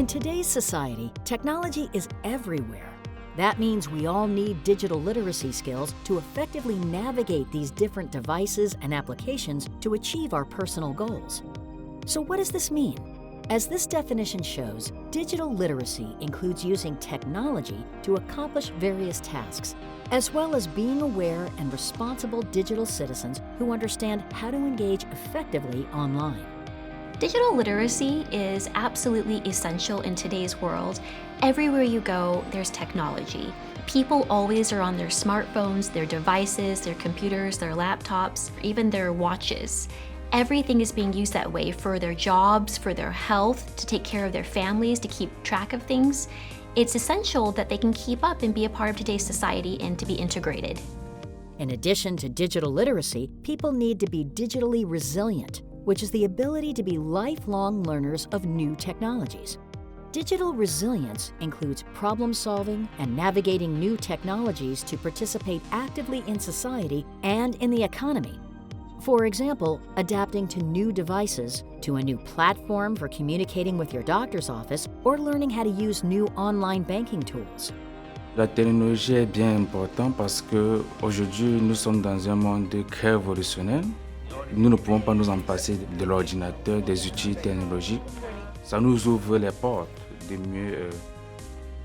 In today's society, technology is everywhere. That means we all need digital literacy skills to effectively navigate these different devices and applications to achieve our personal goals. So what does this mean? As this definition shows, digital literacy includes using technology to accomplish various tasks, as well as being aware and responsible digital citizens who understand how to engage effectively online. Digital literacy is absolutely essential in today's world. Everywhere you go, there's technology. People always are on their smartphones, their devices, their computers, their laptops, even their watches. Everything is being used that way for their jobs, for their health, to take care of their families, to keep track of things. It's essential that they can keep up and be a part of today's society and to be integrated. In addition to digital literacy, people need to be digitally resilient, which is the ability to be lifelong learners of new technologies. Digital resilience includes problem solving and navigating new technologies to participate actively in society and in the economy. For example, adapting to new devices, to a new platform for communicating with your doctor's office, or learning how to use new online banking tools. La technologie est bien importante parce que aujourd'hui nous sommes dans un monde très révolutionnaire. Nous ne pouvons pas nous en passer de l'ordinateur, des outils technologiques. Ça nous ouvre les portes de mieux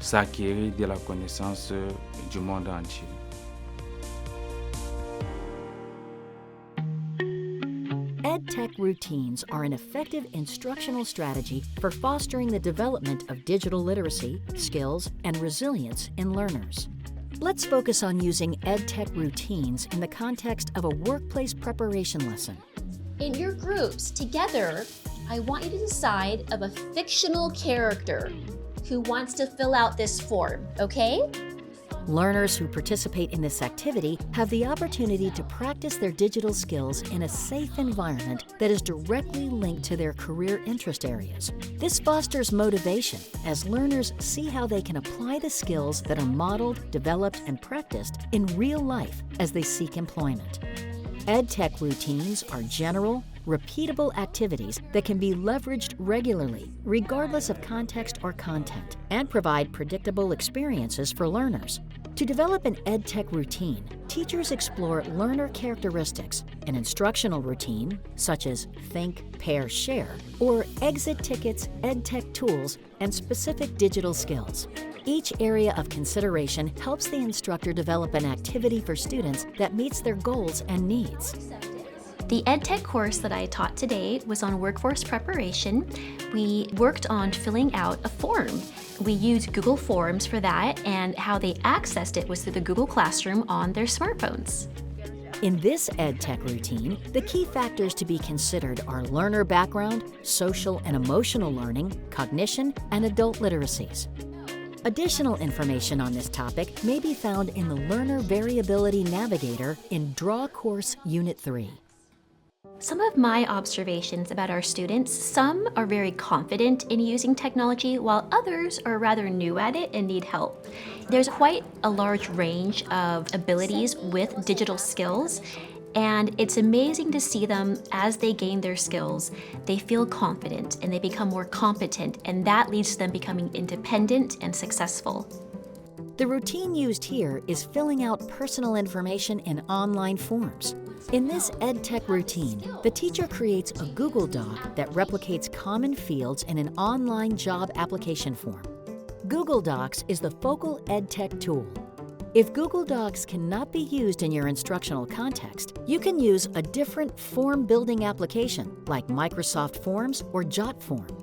s'acquérir de la connaissance du monde entier. EdTech routines are an effective instructional strategy for fostering the development of digital literacy, skills, and resilience in learners. Let's focus on using EdTech routines in the context of a workplace preparation lesson. In your groups, together, I want you to decide of a fictional character who wants to fill out this form, okay? Learners who participate in this activity have the opportunity to practice their digital skills in a safe environment that is directly linked to their career interest areas. This fosters motivation as learners see how they can apply the skills that are modeled, developed, and practiced in real life as they seek employment. EdTech routines are general, repeatable activities that can be leveraged regularly, regardless of context or content, and provide predictable experiences for learners. To develop an EdTech routine, teachers explore learner characteristics, an instructional routine, such as think, pair, share, or exit tickets, EdTech tools, and specific digital skills. Each area of consideration helps the instructor develop an activity for students that meets their goals and needs. The EdTech course that I taught today was on workforce preparation. We worked on filling out a form. We used Google Forms for that, and how they accessed it was through the Google Classroom on their smartphones. In this EdTech routine, the key factors to be considered are learner background, social and emotional learning, cognition, and adult literacies. Additional information on this topic may be found in the Learner Variability Navigator in Draw Course Unit 3. Some of my observations about our students, some are very confident in using technology, while others are rather new at it and need help. There's quite a large range of abilities with digital skills, and it's amazing to see them as they gain their skills. They feel confident and they become more competent, and that leads to them becoming independent and successful. The routine used here is filling out personal information in online forms. In this EdTech routine, the teacher creates a Google Doc that replicates common fields in an online job application form. Google Docs is the focal EdTech tool. If Google Docs cannot be used in your instructional context, you can use a different form-building application like Microsoft Forms or JotForm.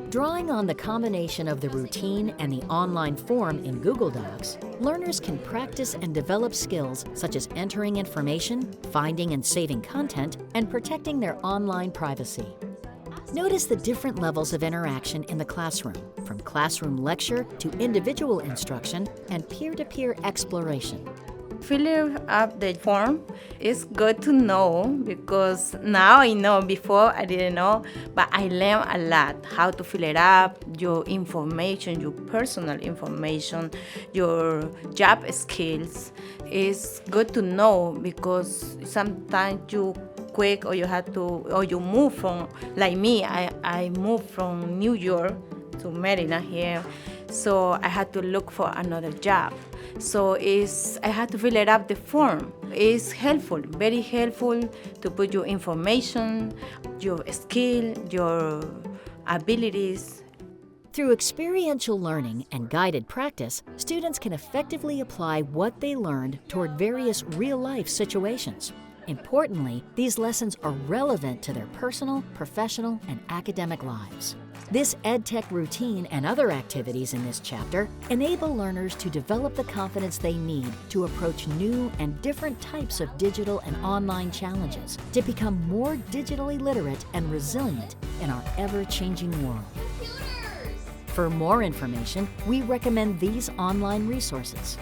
Drawing on the combination of the routine and the online form in Google Docs, learners can practice and develop skills such as entering information, finding and saving content, and protecting their online privacy. Notice the different levels of interaction in the classroom, from classroom lecture to individual instruction and peer-to-peer exploration. Filling up the form is good to know because now I know. Before I didn't know, but I learned a lot how to fill it up, your information, your personal information, your job skills. It's good to know because sometimes you quick or you have to or you move from, like me, I moved from New York to Maryland here. So I had to look for another job. So I had to fill it up the form. It's helpful, very helpful to put your information, your skill, your abilities. Through experiential learning and guided practice, students can effectively apply what they learned toward various real-life situations. Importantly, these lessons are relevant to their personal, professional, and academic lives. This EdTech routine and other activities in this chapter enable learners to develop the confidence they need to approach new and different types of digital and online challenges, to become more digitally literate and resilient in our ever-changing world. For more information, we recommend these online resources.